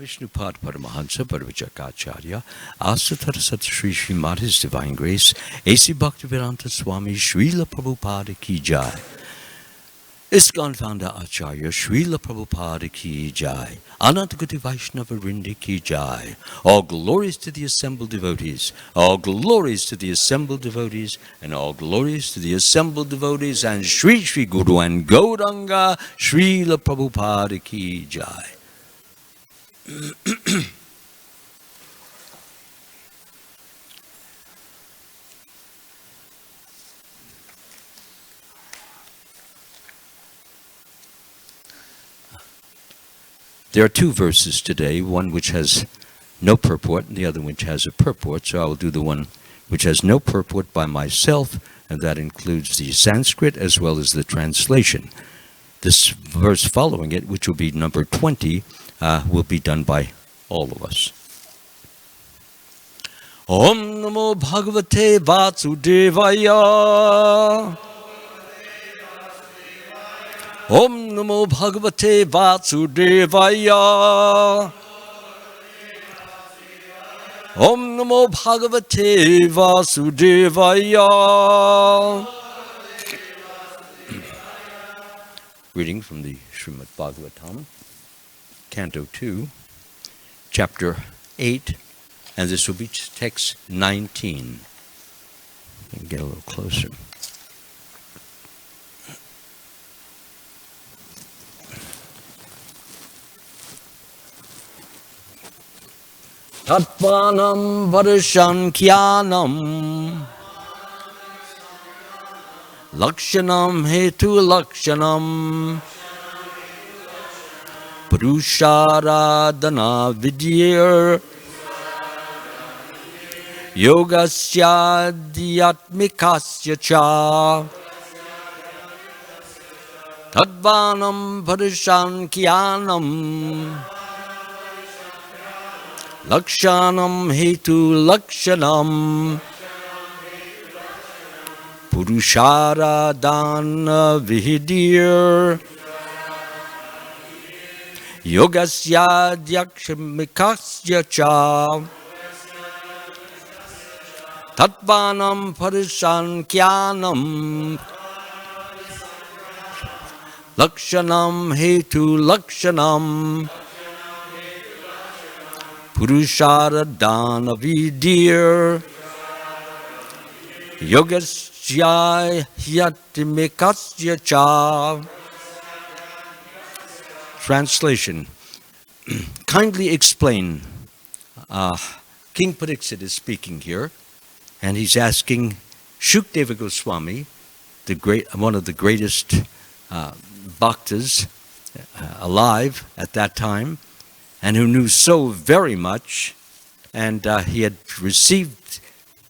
Vishnupad Paramahansa Parvachakacharya Asutar Sat Shri Srimad His Divine Grace A.C. Bhaktivedanta Swami Srila Prabhupada Ki Jai. ISKCON Founder Acharya Srila Prabhupada Ki Jai. Anantagati Vaishnava Vrindi Ki Jai. All glories to the assembled devotees. All glories to the assembled devotees. And all glories to the assembled devotees. And Sri Sri Guru and Gauranga Srila Prabhupada Ki Jai. There are two verses today, one which has no purport and the other which has a purport, so I will do the one which has no purport by myself, and that includes the Sanskrit as well as the translation. This verse following it, which will be number 20, will be done by all of us. Om Namo Bhagavate Vasudevaya. Om Namo Bhagavate Vasudevaya. Om Namo Bhagavate Vasudevaya. Reading from the Srimad Bhagavatam, Canto 2, Chapter 8, and this will be text 19. Get a little closer. Tatvanam Varashankyanam Lakshanam Hetu Lakshanam Purusharadhana Vidyar Yogasya Dhyatmikasya Cha Tadvanam Varashankyanam Lakshanam Hetu Lakshanam Purusharadhana Vidyar Yogasya Dhyatmikasya Cha Tatvanam Parisankyanam Lakshanam Hetu Lakshanam Purusharadhana Vidyar Yogasya Dhyatmikasya Cha. Translation. Kindly explain. King Pariksit is speaking here, and he's asking Shukdeva Goswami, one of the greatest bhaktas alive at that time, and who knew so very much, and he had received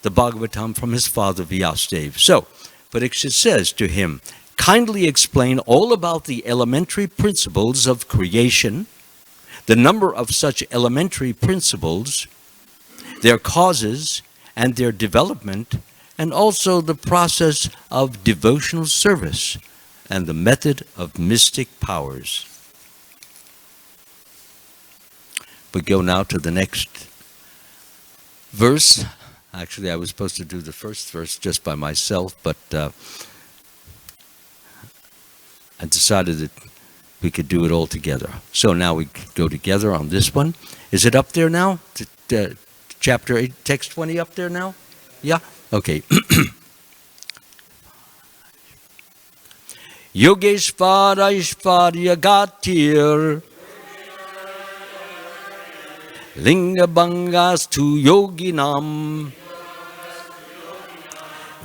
the Bhagavatam from his father Vyasadeva. So, Pariksit says to him, kindly explain all about the elementary principles of creation, the number of such elementary principles, their causes and their development, and also the process of devotional service and the method of mystic powers. We go now to the next verse. Actually, I was supposed to do the first verse just by myself, but I decided that we could do it all together. So now we go together on this one. Is it up there now? Chapter 8, text 20 up there now? Yeah? Okay. Yogeshvara Ishvarya Gatir Linga Bangas tu Yoginam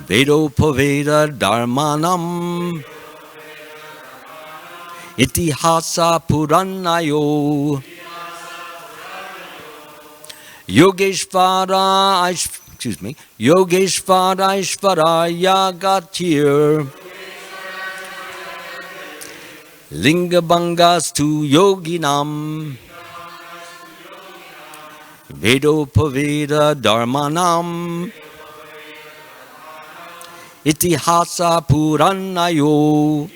Vedopaveda Dharmanam Itihasa Puranayo Yogeshvara Ishvaraya Gatir Linga Bangas tu Yoginam Vedopaveda Dharmanam Itihasa Puranayo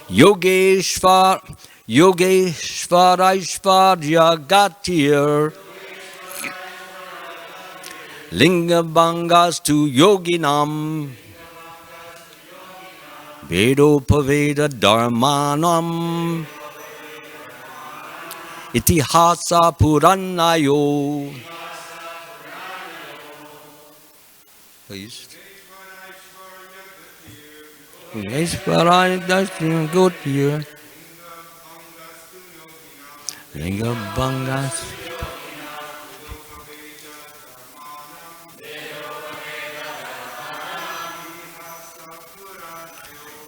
Yogeshvara Yogeshvaraishvarya Gatir Linga Bhangas to Yoginam Vedopaveda Dharmanam Itihasa Puranayo. Please. Yogeshvaraishvarya Gatir Linga Bhangas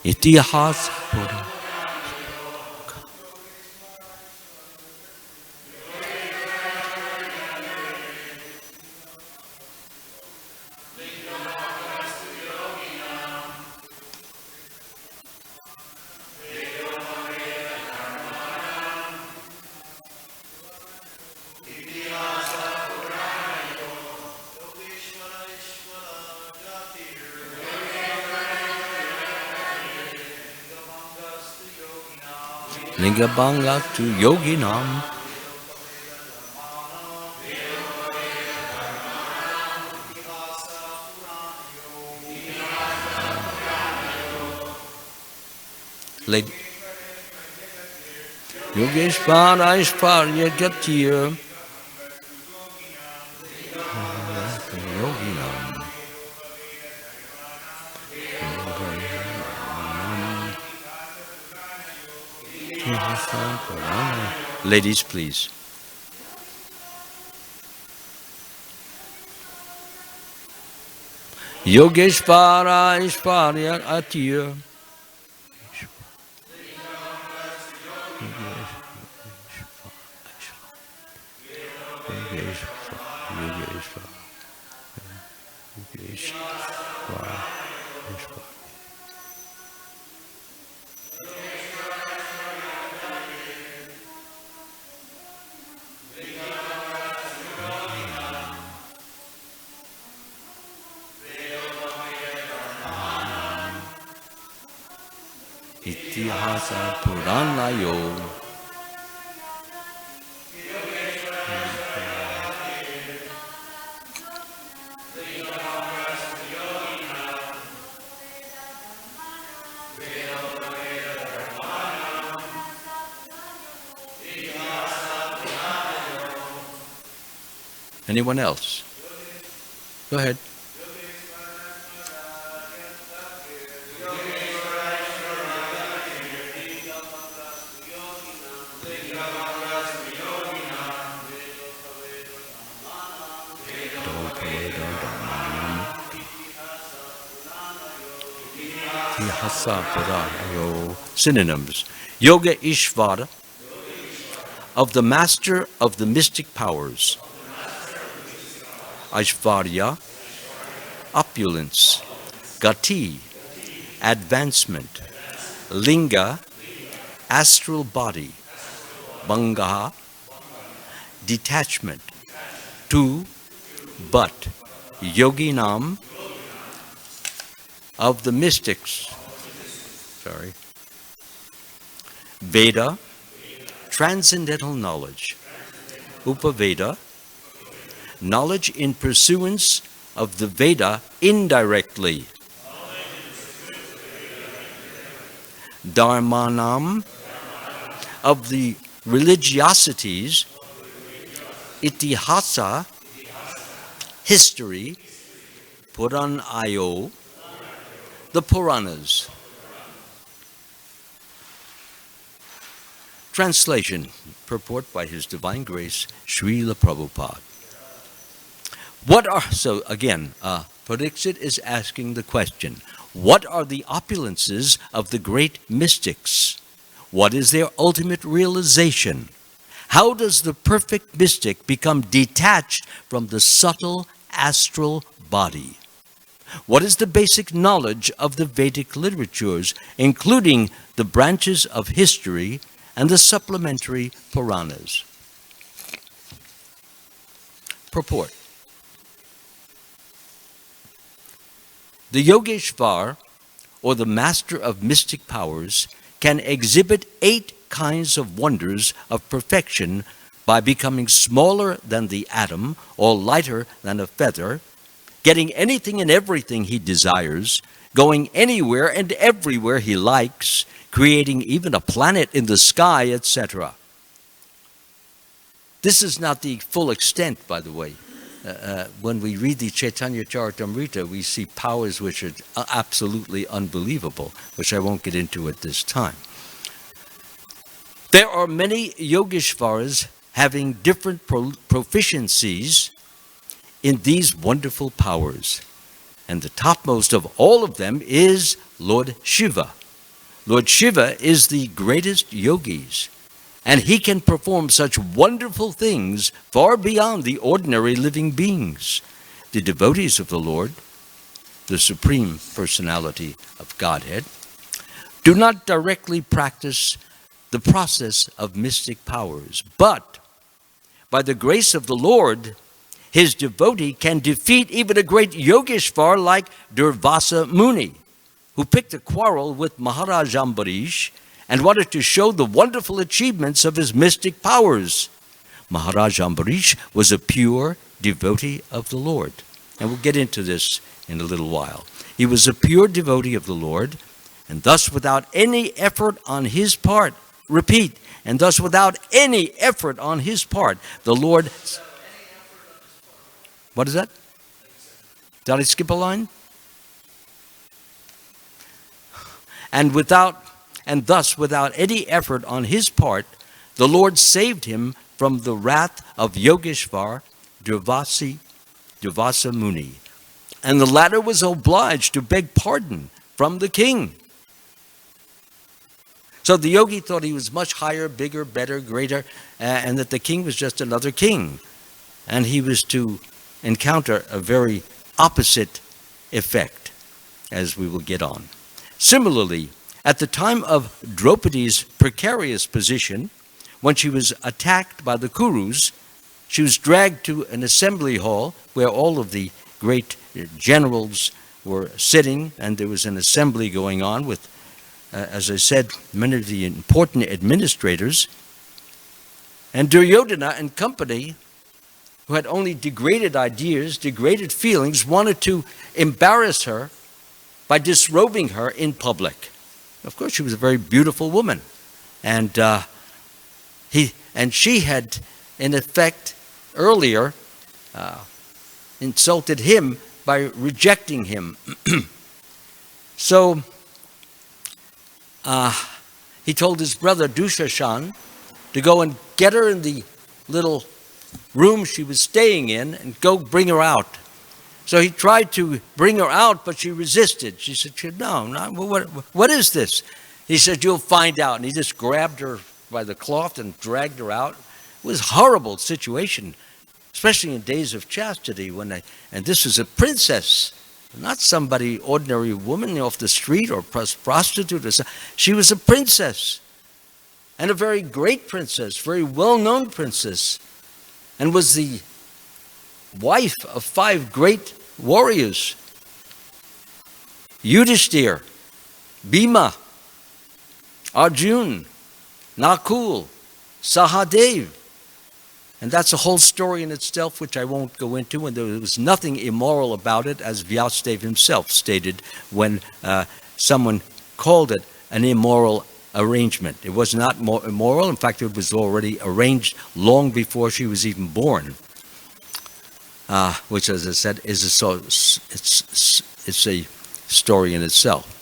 Itihas Pura. Linga Bhanga to Yoginam. Yogeshvaraishvarya Gatir Yoginam. Ladies, please. Yogeshvaraishvarya Gatir Itihasa Puranayo. Anyone else? Go ahead. Synonyms. Yoga Ishvara, of the master of the mystic powers. Aishvarya, opulence. Gati, advancement. Linga, astral body. Bhanga, detachment. To, but. Yoginam, of the mystics. Veda, transcendental knowledge. Upaveda, knowledge in pursuance of the Veda indirectly. Dharmanam, of the religiosities. Itihasa, history. Puranayo, the Puranas. Translation, purport by His Divine Grace, Srila Prabhupada. So again, Pariksit is asking the question, what are the opulences of the great mystics? What is their ultimate realization? How does the perfect mystic become detached from the subtle astral body? What is the basic knowledge of the Vedic literatures, including the branches of history and the supplementary Puranas? Purport. The Yogeshvar, or the master of mystic powers, can exhibit 8 kinds of wonders of perfection by becoming smaller than the atom or lighter than a feather, getting anything and everything he desires, going anywhere and everywhere he likes, creating even a planet in the sky, etc. This is not the full extent, by the way. When we read the Chaitanya Charitamrita, we see powers which are absolutely unbelievable, which I won't get into at this time. There are many Yogeshvaras having different proficiencies in these wonderful powers. And the topmost of all of them is Lord Shiva. Lord Shiva is the greatest yogis, and he can perform such wonderful things far beyond the ordinary living beings. The devotees of the Lord, the Supreme Personality of Godhead, do not directly practice the process of mystic powers, but by the grace of the Lord, his devotee can defeat even a great Yogeshvar like Durvasa Muni, who picked a quarrel with Maharaj Ambarish and wanted to show the wonderful achievements of his mystic powers. Maharaj Ambarish was a pure devotee of the Lord. And we'll get into this in a little while. He was a pure devotee of the Lord, and thus without any effort on his part, repeat, and thus without any effort on his part, the Lord... What is that? Did I skip a line? And thus without any effort on his part, the Lord saved him from the wrath of Yogeshvar Durvasa Muni. And the latter was obliged to beg pardon from the king. So the yogi thought he was much higher, bigger, better, greater, and that the king was just another king. And he was to encounter a very opposite effect, as we will get on. Similarly, at the time of Draupadi's precarious position, when she was attacked by the Kurus, she was dragged to an assembly hall where all of the great generals were sitting, and there was an assembly going on with, as I said, many of the important administrators. And Duryodhana and company, who had only degraded ideas, degraded feelings, wanted to embarrass her by disrobing her in public. Of course, she was a very beautiful woman. And she had, in effect, earlier insulted him by rejecting him. So he told his brother Dushashan to go and get her in the little room she was staying in and go bring her out. So he tried to bring her out, but she resisted. She said, no, what is this? He said, you'll find out. And he just grabbed her by the cloth and dragged her out. It was a horrible situation, especially in days of chastity. And this was a princess, not somebody, ordinary woman off the street or prostitute. She was a princess, and a very great princess, very well-known princess, and was the wife of 5 great warriors: Yudhishthir, Bhima, Arjun, Nakul, Sahadev. And that's a whole story in itself, which I won't go into, and there was nothing immoral about it, as Vyasadeva himself stated when someone called it an immoral arrangement. It was not immoral. In fact, it was already arranged long before she was even born, which, as I said, is it's a story in itself.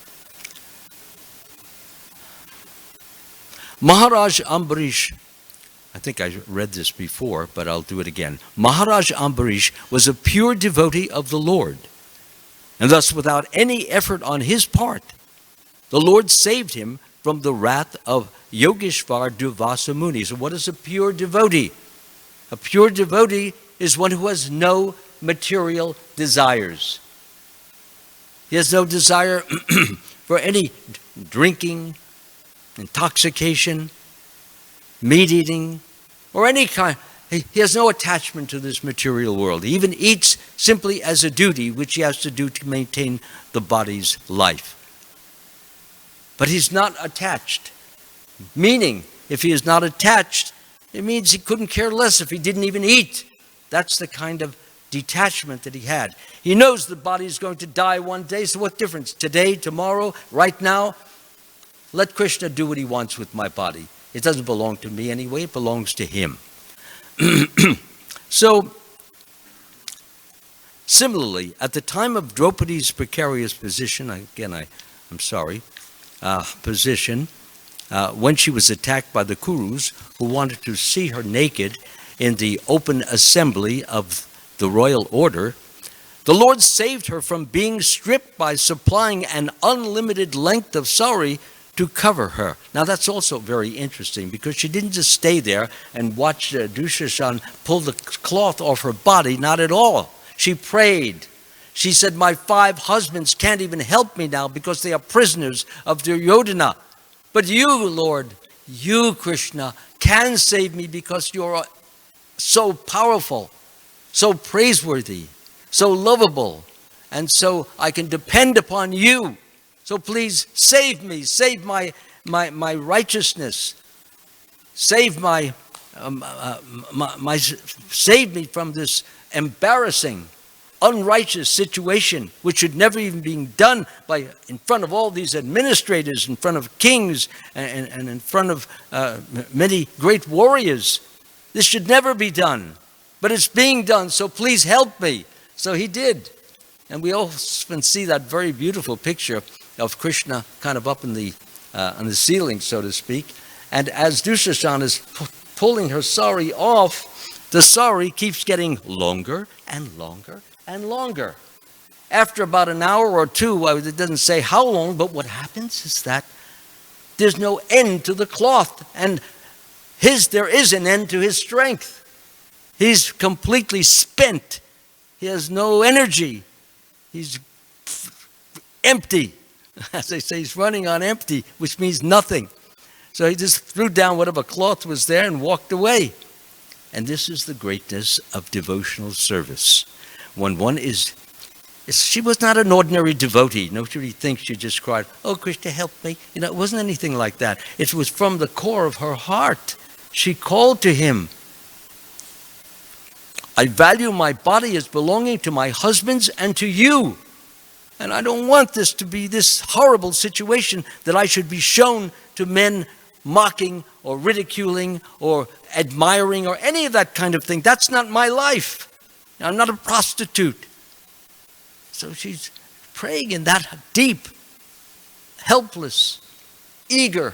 Maharaj Ambarish, I think I read this before, but I'll do it again. Maharaj Ambarish was a pure devotee of the Lord, and thus without any effort on his part, the Lord saved him from the wrath of Yogeshvar Durvasa Muni. So what is a pure devotee? A pure devotee is one who has no material desires. He has no desire for any drinking, intoxication, meat eating, or any kind. He has no attachment to this material world. He even eats simply as a duty which he has to do to maintain the body's life. But he's not attached, meaning If he is not attached, it means he couldn't care less if he didn't even eat. That's the kind of detachment that he had. He knows the body is going to die one day, so what difference? Today, tomorrow, right now? Let Krishna do what he wants with my body. It doesn't belong to me anyway, it belongs to him. So, similarly, at the time of Draupadi's precarious position, position, when she was attacked by the Kurus, who wanted to see her naked in the open assembly of the royal order, the Lord saved her from being stripped by supplying an unlimited length of sari to cover her. Now that's also very interesting, because she didn't just stay there and watch Dushashan pull the cloth off her body, not at all. She prayed. She said, my 5 husbands can't even help me now because they are prisoners of Duryodhana. But you, Lord, you, Krishna, can save me because you're so powerful, so praiseworthy, so lovable, and so I can depend upon you. So please save me, save my righteousness, save save me from this embarrassing, unrighteous situation, which should never even be done in front of all these administrators, in front of kings, and in front of many great warriors. This should never be done, but it's being done, so please help me. So he did. And we often see that very beautiful picture of Krishna kind of up on the ceiling, so to speak. And as Dushashan is pulling her sari off, the sari keeps getting longer and longer and longer. After about an hour or two, it doesn't say how long, but what happens is that there's no end to the cloth, and there is an end to his strength. He's completely spent. He has no energy. He's empty. As they say, he's running on empty, which means nothing. So he just threw down whatever cloth was there and walked away. And this is the greatness of devotional service. When one she was not an ordinary devotee. Nobody thinks she just cried, oh, Krishna, help me. It wasn't anything like that. It was from the core of her heart. She called to him. I value my body as belonging to my husbands and to you. And I don't want this to be this horrible situation that I should be shown to men mocking or ridiculing or admiring or any of that kind of thing. That's not my life. I'm not a prostitute. So she's praying in that deep, helpless, eager,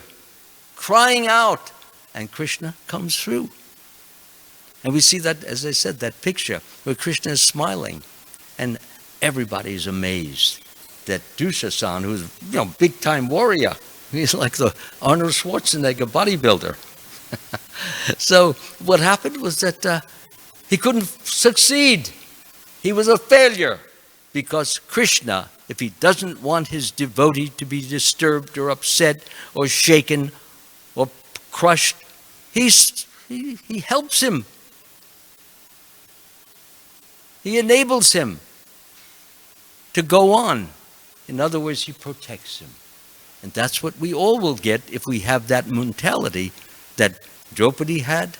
crying out, and Krishna comes through. And we see that, as I said, that picture where Krishna is smiling, and everybody is amazed that Dushashan, who's big-time warrior, he's like the Arnold Schwarzenegger bodybuilder. So what happened was that he couldn't succeed. He was a failure because Krishna, if he doesn't want his devotee to be disturbed or upset or shaken or crushed, he helps him. He enables him to go on. In other words, he protects him. And that's what we all will get if we have that mentality that Draupadi had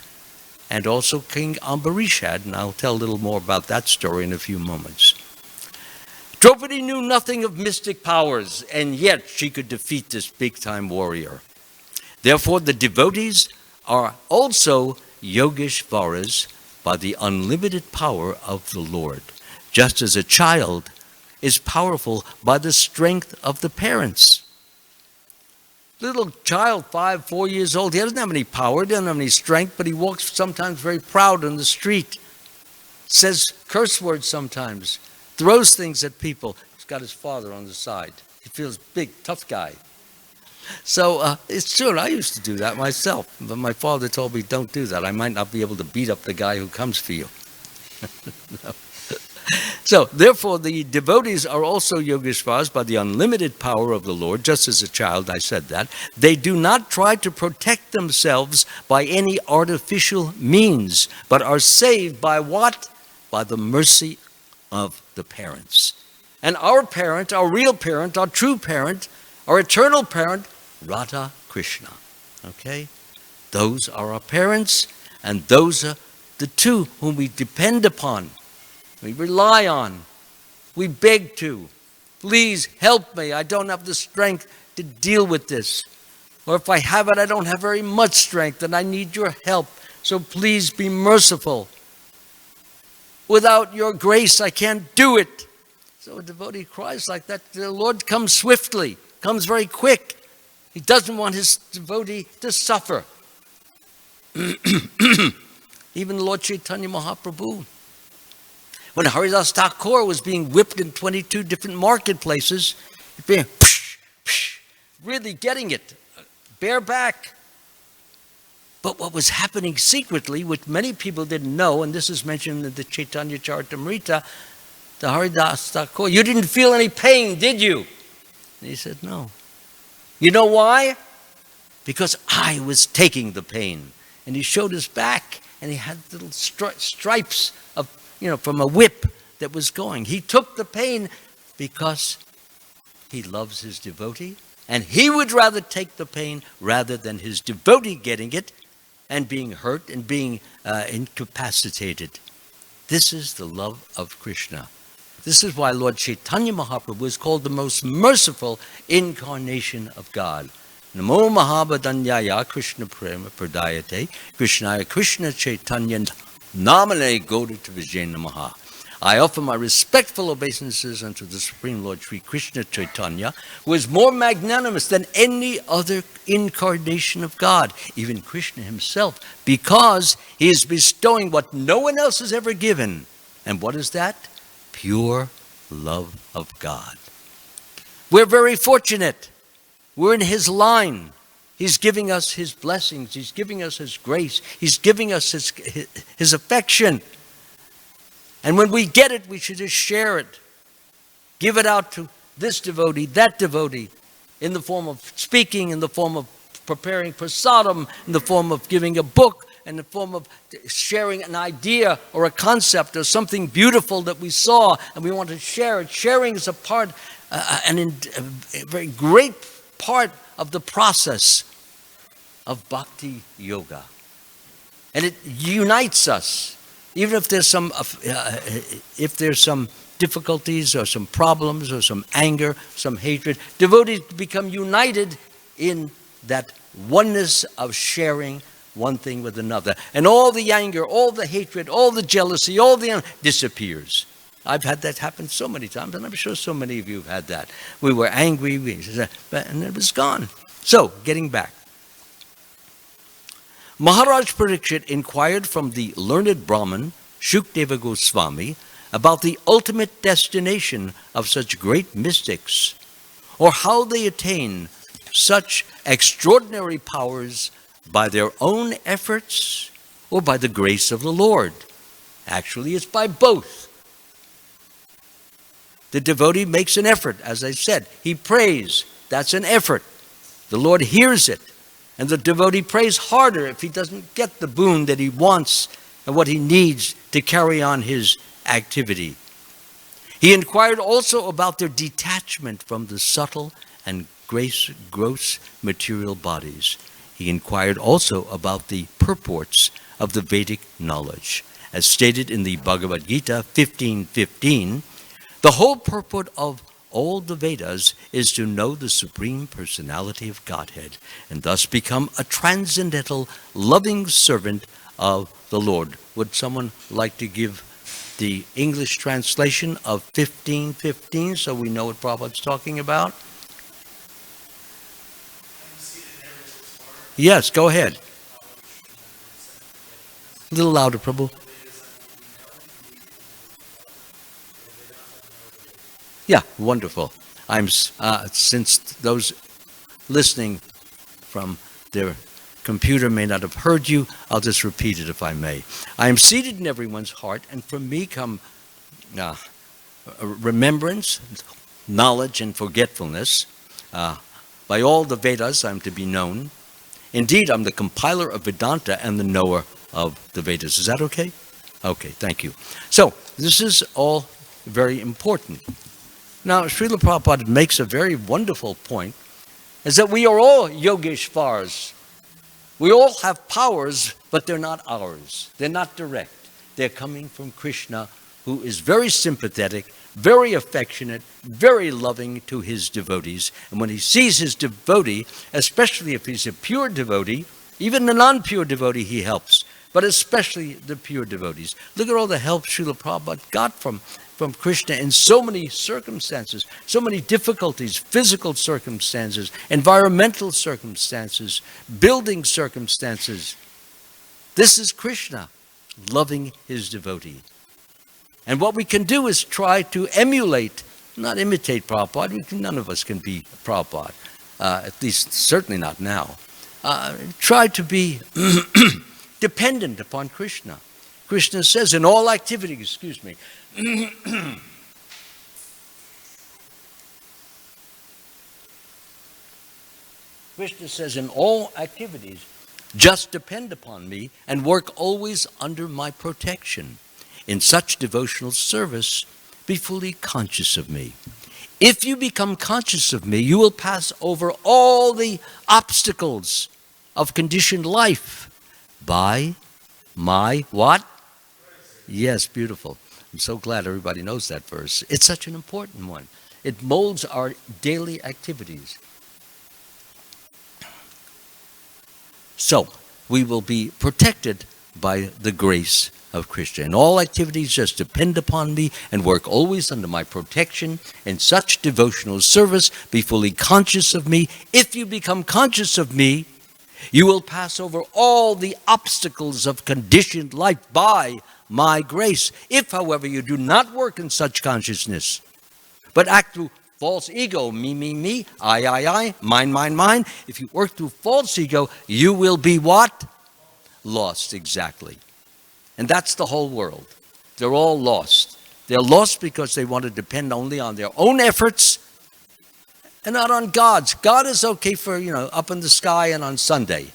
and also King Ambarish had. And I'll tell a little more about that story in a few moments. Draupadi knew nothing of mystic powers, and yet she could defeat this big-time warrior. Therefore, the devotees are also Yogeshvaras by the unlimited power of the Lord, just as a child is powerful by the strength of the parents. Little child, 5, 4 years old, he doesn't have any power, doesn't have any strength, but he walks sometimes very proud on the street, says curse words sometimes, throws things at people. He's got his father on the side. He feels big, tough guy. So it's true, I used to do that myself, but my father told me, don't do that. I might not be able to beat up the guy who comes for you. No. So, therefore, the devotees are also Yogeshvaras by the unlimited power of the Lord, just as a child, I said that. They do not try to protect themselves by any artificial means, but are saved by what? By the mercy of the parents. And our parent, our real parent, our true parent, our eternal parent, Radha Krishna. Okay? Those are our parents, and those are the two whom we depend upon, we rely on, we beg to. Please help me. I don't have the strength to deal with this. Or if I have it, I don't have very much strength, and I need your help. So please be merciful. Without your grace, I can't do it. So a devotee cries like that. The Lord comes swiftly, comes very quick. He doesn't want his devotee to suffer. Even Lord Chaitanya Mahaprabhu, when Haridas Thakur was being whipped in 22 different marketplaces, being really getting it, bareback. But what was happening secretly, which many people didn't know, and this is mentioned in the Chaitanya Charitamrita, the Haridas Thakur, you didn't feel any pain, did you? And he said, no. You know why? Because I was taking the pain. And he showed his back, and he had little stripes of, from a whip that was going. He took the pain because he loves his devotee, and he would rather take the pain rather than his devotee getting it and being hurt and being incapacitated. This is the love of Krishna. This is why Lord Chaitanya Mahaprabhu is called the most merciful incarnation of God. Namo Mahabhadanyaya Krishna Prema Pradayate Krishnaya Krishna Chaitanya Namane Godita Vijay Namaha. I offer my respectful obeisances unto the Supreme Lord Sri Krishna Chaitanya, who is more magnanimous than any other incarnation of God, even Krishna himself, because he is bestowing what no one else has ever given. And what is that? Pure love of God. We're very fortunate. We're in his line. He's giving us his blessings. He's giving us his grace. He's giving us his affection. And when we get it, we should just share it. Give it out to this devotee, that devotee, in the form of speaking, in the form of preparing prasadam, in the form of giving a book, in the form of sharing an idea or a concept or something beautiful that we saw and we want to share it. Sharing is a part, a very great part of the process of bhakti yoga. And it unites us. Even if there's some difficulties or some problems or some anger, some hatred, devotees become united in that oneness of sharing one thing with another. And all the anger, all the hatred, all the jealousy, all the disappears. I've had that happen so many times, and I'm sure so many of you have had that. We were angry, and it was gone. So, getting back. Maharaj Parikshit inquired from the learned Brahmin, Shukdeva Goswami, about the ultimate destination of such great mystics, or how they attain such extraordinary powers by their own efforts or by the grace of the Lord. Actually, it's by both. The devotee makes an effort, as I said. He prays. That's an effort. The Lord hears it. And the devotee prays harder if he doesn't get the boon that he wants and what he needs to carry on his activity. He inquired also about their detachment from the subtle and gross material bodies. He inquired also about the purports of the Vedic knowledge. As stated in the Bhagavad Gita 15:15, the whole purport of all the Vedas is to know the Supreme Personality of Godhead and thus become a transcendental, loving servant of the Lord. Would someone like to give the English translation of 15:15 so we know what Prabhupada's talking about? Yes, go ahead. A little louder, Prabhu. Yeah, wonderful. Since those listening from their computer may not have heard you, I'll just repeat it if I may. I am seated in everyone's heart, and from me come remembrance, knowledge, and forgetfulness. By all the Vedas, I'm to be known. Indeed, I'm the compiler of Vedanta and the knower of the Vedas. Is that okay? Okay, thank you. So, this is all very important. Now, Srila Prabhupada makes a very wonderful point, is that we are all Yogeshvars. We all have powers, but they're not ours. They're not direct. They're coming from Krishna, who is very sympathetic, very affectionate, very loving to his devotees. And when he sees his devotee, especially if he's a pure devotee, even the non-pure devotee he helps, but especially the pure devotees. Look at all the help Srila Prabhupada got from Krishna in so many circumstances, so many difficulties, physical circumstances, environmental circumstances, building circumstances. This is Krishna loving his devotee. And what we can do is try to emulate, not imitate Prabhupada. None of us can be Prabhupada, at least certainly not now. Try to be dependent upon Krishna. Krishna says in all activities, Krishna says in all activities, just depend upon me and work always under my protection. In such devotional service, be fully conscious of me. If you become conscious of me, you will pass over all the obstacles of conditioned life by my what? Yes, beautiful. I'm so glad everybody knows that verse. It's such an important one. It molds our daily activities. So, we will be protected by the grace of Krishna. In all activities, just depend upon me and work always under my protection. In such devotional service, be fully conscious of me. If you become conscious of me, you will pass over all the obstacles of conditioned life by my grace. If, however, you do not work in such consciousness, but act through false ego, me, I, mine, if you work through false ego, you will be what? Lost, exactly. And that's the whole world. They're all lost. They're lost because they want to depend only on their own efforts and not on God's. God is okay for, up in the sky and on Sunday.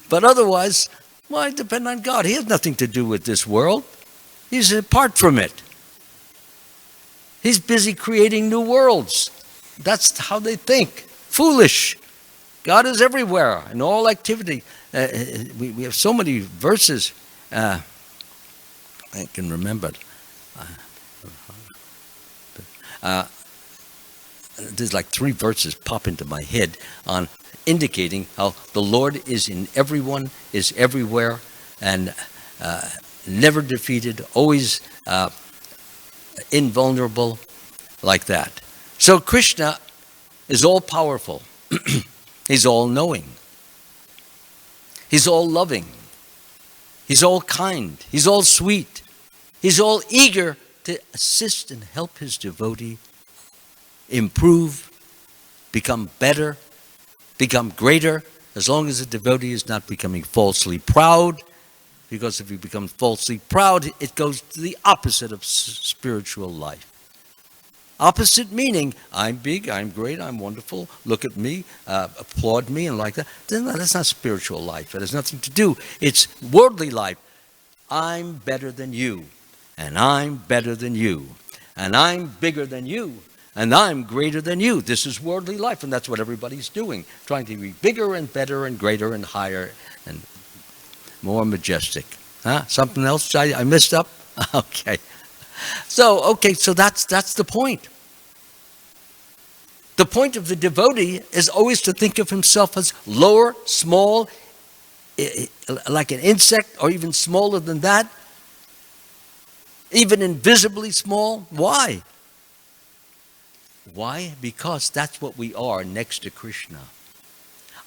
But otherwise, why depend on God? He has nothing to do with this world. He's apart from it. He's busy creating new worlds. That's how they think. Foolish. God is everywhere in all activity. We have so many verses. I can remember it. There's like 3 verses pop into my head on indicating how the Lord is in everyone, is everywhere, and never defeated, always invulnerable, like that. So Krishna is all powerful. He's all knowing. He's all loving. He's all kind. He's all sweet. He's all eager to assist and help his devotee improve, become better, become greater, as long as the devotee is not becoming falsely proud. Because if you become falsely proud, it goes to the opposite of spiritual life. Opposite meaning, I'm big, I'm great, I'm wonderful, look at me, applaud me, and like that. That's not spiritual life. It has nothing to do. It's worldly life. I'm better than you, and I'm better than you, and I'm bigger than you, and I'm greater than you. This is worldly life, and that's what everybody's doing, trying to be bigger and better and greater and higher and more majestic. Something else I messed up? Okay. So that's the point. The point of the devotee is always to think of himself as lower, small, like an insect, or even smaller than that, even invisibly small. Why? Why? Because that's what we are next to Krishna.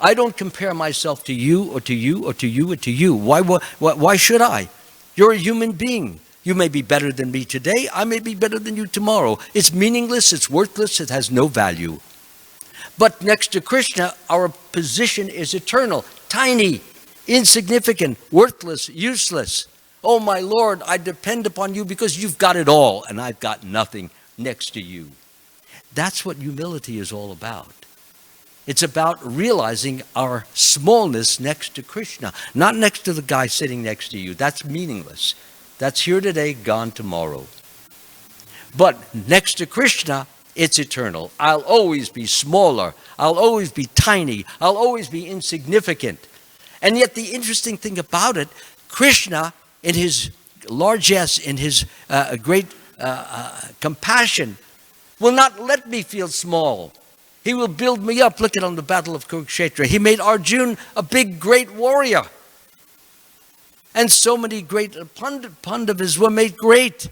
I don't compare myself to you or to you or to you or to you. Why should I? You're a human being. You may be better than me today. I may be better than you tomorrow. It's meaningless. It's worthless. It has no value. But next to Krishna, our position is eternal, tiny, insignificant, worthless, useless. Oh, my Lord, I depend upon you because you've got it all and I've got nothing next to you. That's what humility is all about. It's about realizing our smallness next to Krishna, not next to the guy sitting next to you. That's meaningless. That's here today, gone tomorrow. But next to Krishna, it's eternal. I'll always be smaller. I'll always be tiny. I'll always be insignificant. And yet the interesting thing about it, Krishna, in his largesse, in his great compassion, will not let me feel small. He will build me up. Look at on the Battle of Kurukshetra. He made Arjuna a big, great warrior. And so many great Pandavas were made great,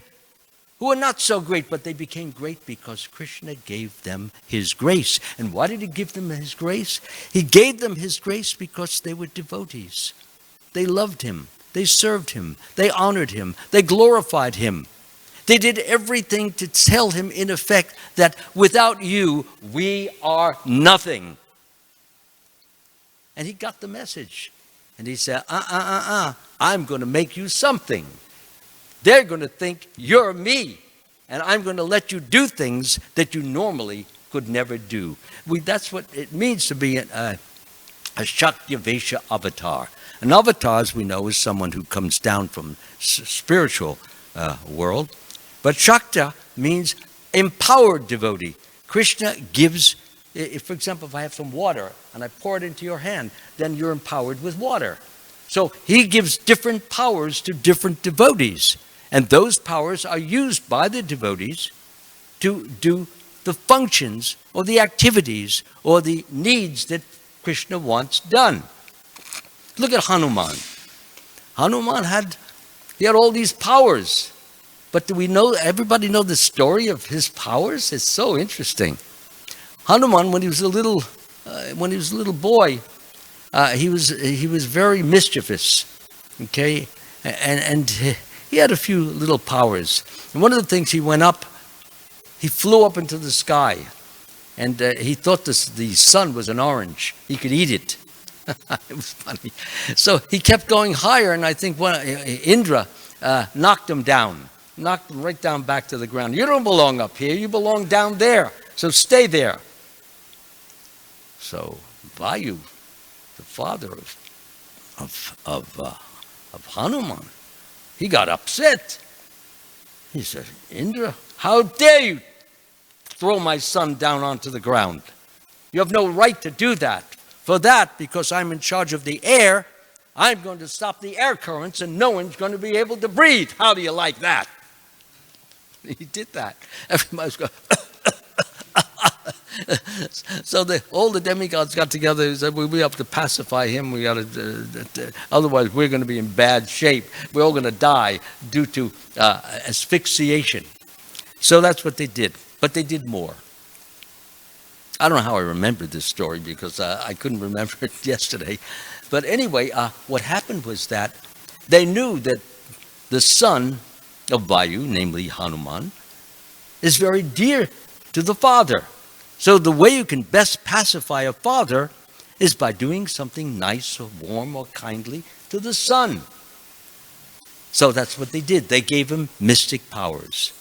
who were not so great, but they became great because Krishna gave them his grace. And why did he give them his grace? He gave them his grace because they were devotees. They loved him. They served him. They honored him. They glorified him. They did everything to tell him, in effect, that without you, we are nothing. And he got the message. And he said, I'm going to make you something. They're going to think you're me. And I'm going to let you do things that you normally could never do. That's what it means to be a Shaktavesha avatar. An avatar, as we know, is someone who comes down from spiritual world. But Shakta means empowered devotee. Krishna gives, if, for example, if I have some water and I pour it into your hand, then you're empowered with water. So he gives different powers to different devotees. And those powers are used by the devotees to do the functions or the activities or the needs that Krishna wants done. Look at Hanuman. Hanuman had all these powers. But do we know, everybody know the story of his powers? It's so interesting. Hanuman, when he was a little boy, he was very mischievous, okay, and he had a few little powers. And one of the things, he flew up into the sky, and he thought the sun was an orange. He could eat it. It was funny. So he kept going higher, and I think Indra knocked him down. Knocked him right down back to the ground. You don't belong up here. You belong down there. So stay there. So Vayu, the father of Hanuman, he got upset. He said, Indra, how dare you throw my son down onto the ground? You have no right to do that. For that, because I'm in charge of the air, I'm going to stop the air currents and no one's going to be able to breathe. How do you like that? He did that. Everybody was going. So all the demigods got together and said, we have to pacify him. We got to, otherwise we're going to be in bad shape. We're all going to die due to asphyxiation. So that's what they did. But they did more. I don't know how I remember this story because I couldn't remember it yesterday. But anyway, what happened was that they knew that the son of Vayu, namely Hanuman, is very dear to the father. So the way you can best pacify a father is by doing something nice or warm or kindly to the son. So that's what they did. They gave him mystic powers.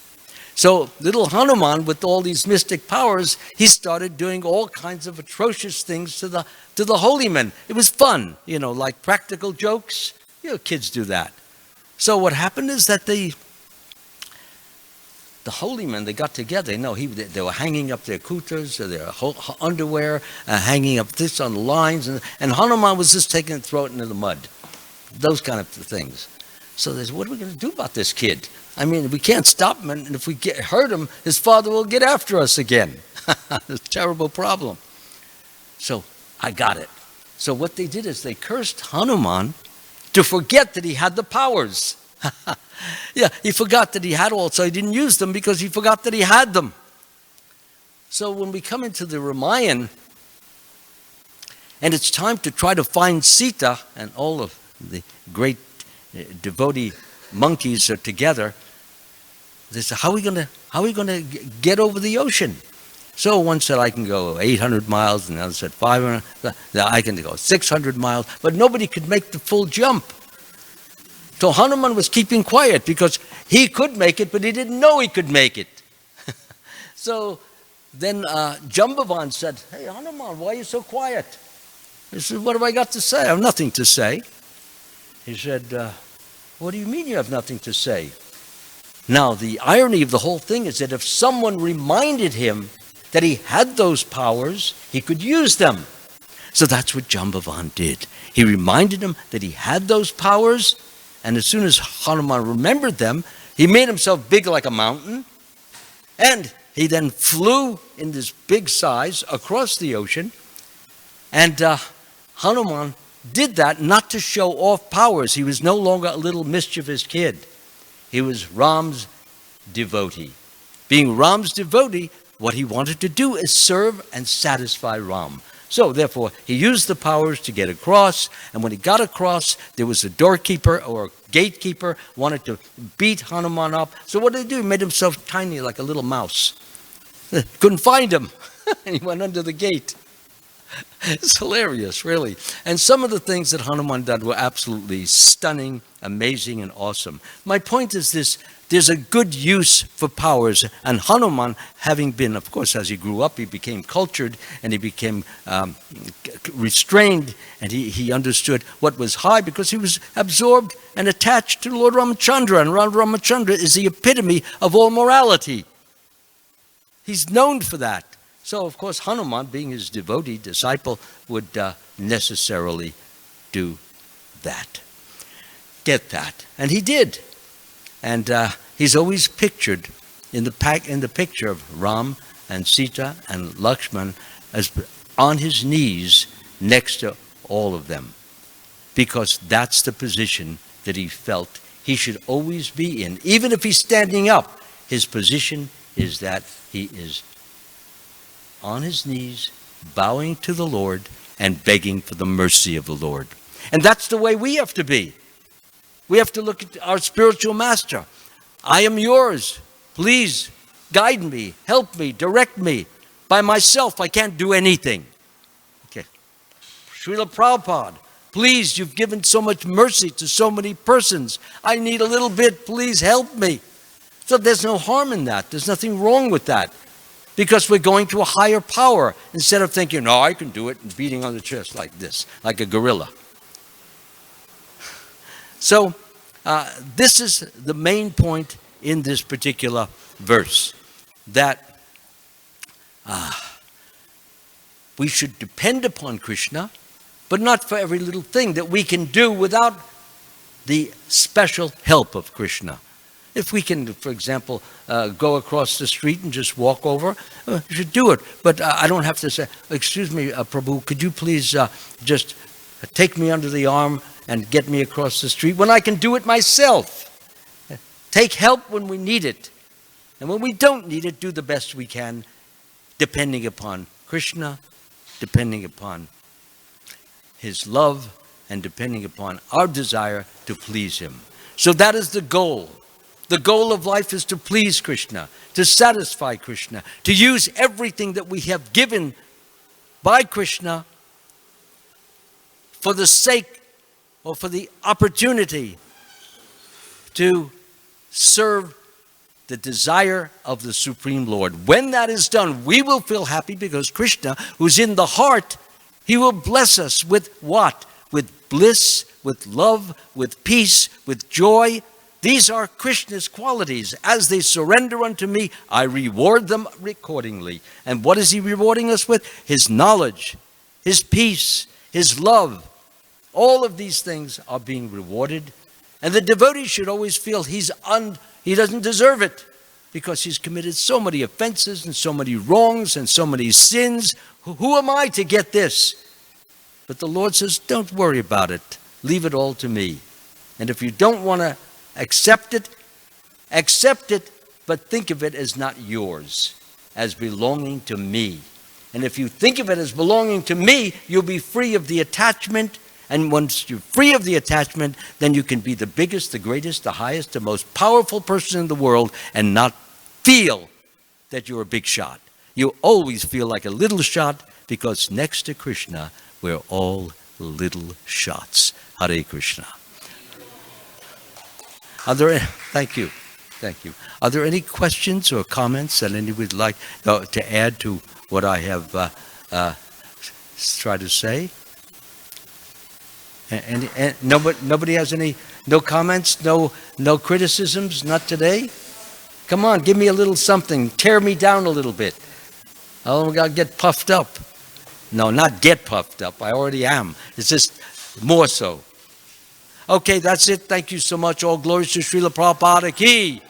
So little Hanuman, with all these mystic powers, he started doing all kinds of atrocious things to the holy men. It was fun, like practical jokes. Kids do that. So what happened is that the holy men, they got together. They were hanging up their kutas or their underwear, hanging up this on the lines, and Hanuman was just taking it, throw it into the mud. Those kind of things. So they said, what are we going to do about this kid? I mean, we can't stop him, and if we hurt him, his father will get after us again. It's a terrible problem. So I got it. So what they did is they cursed Hanuman to forget that he had the powers. Yeah, he forgot that he had all, so he didn't use them because he forgot that he had them. So when we come into the Ramayana, and it's time to try to find Sita, and all of the great devotee monkeys are together, they said, how are we going to get over the ocean? So one said, I can go 800 miles, and the other said 500, I can go 600 miles, but nobody could make the full jump. So Hanuman was keeping quiet because he could make it, but he didn't know he could make it. So then Jambavan said, hey, Hanuman, why are you so quiet? He said, what have I got to say? I have nothing to say. He said, what do you mean you have nothing to say? Now, the irony of the whole thing is that if someone reminded him that he had those powers, he could use them. So that's what Jambavan did. He reminded him that he had those powers, and as soon as Hanuman remembered them, he made himself big like a mountain, and he then flew in this big size across the ocean. And Hanuman did that not to show off powers. He was no longer a little mischievous kid. He was Ram's devotee. Being Ram's devotee, what he wanted to do is serve and satisfy Ram. So therefore, he used the powers to get across, and when he got across, there was a doorkeeper or a gatekeeper wanted to beat Hanuman up. So what did he do? He made himself tiny like a little mouse. Couldn't find him. And he went under the gate. It's hilarious, really. And some of the things that Hanuman did were absolutely stunning, amazing, and awesome. My point is this: there's a good use for powers. And Hanuman, having been, of course, as he grew up, he became cultured and he became restrained, and he understood what was high because he was absorbed and attached to Lord Ramachandra. And Lord Ramachandra is the epitome of all morality. He's known for that. So, of course, Hanuman, being his devotee disciple, would necessarily do that. Get that. And he did. And he's always pictured in the picture of Ram and Sita and Lakshman as on his knees next to all of them, because that's the position that he felt he should always be in. Even if he's standing up, his position is that he is on his knees, bowing to the Lord and begging for the mercy of the Lord. And that's the way we have to be. We have to look at our spiritual master. I am yours. Please guide me, help me, direct me. By myself, I can't do anything. Okay. Srila Prabhupada, please, you've given so much mercy to so many persons. I need a little bit. Please help me. So there's no harm in that. There's nothing wrong with that. Because we're going to a higher power instead of thinking, no, I can do it, and beating on the chest like this, like a gorilla. So this is the main point in this particular verse, that we should depend upon Krishna, but not for every little thing that we can do without the special help of Krishna. If we can, for example, go across the street and just walk over, you should do it. But I don't have to say, excuse me, Prabhu, could you please just take me under the arm and get me across the street, when I can do it myself. Take help when we need it. And when we don't need it, do the best we can, depending upon Krishna, depending upon his love, and depending upon our desire to please him. So that is the goal. The goal of life is to please Krishna, to satisfy Krishna, to use everything that we have given by Krishna for the sake or for the opportunity to serve the desire of the Supreme Lord. When that is done, we will feel happy because Krishna, who's in the heart, he will bless us with what? With bliss, with love, with peace, with joy. These are Krishna's qualities. As they surrender unto me, I reward them accordingly. And what is he rewarding us with? His knowledge, his peace, his love. All of these things are being rewarded. And the devotee should always feel he doesn't deserve it, because he's committed so many offenses and so many wrongs and so many sins. Who am I to get this? But the Lord says, don't worry about it. Leave it all to me. And if you don't want to accept it, but think of it as not yours, as belonging to me. And if you think of it as belonging to me, you'll be free of the attachment. And once you're free of the attachment, then you can be the biggest, the greatest, the highest, the most powerful person in the world and not feel that you're a big shot. You always feel like a little shot, because next to Krishna, we're all little shots. Hare Krishna. Thank you. Are there any questions or comments that anyone would like to add to what I have tried to say? And nobody has no comments, no criticisms, not today? Come on, give me a little something. Tear me down a little bit. I'll get puffed up. No, not get puffed up. I already am. It's just more so. Okay, that's it. Thank you so much. All glories to Srila Prabhupada Ki.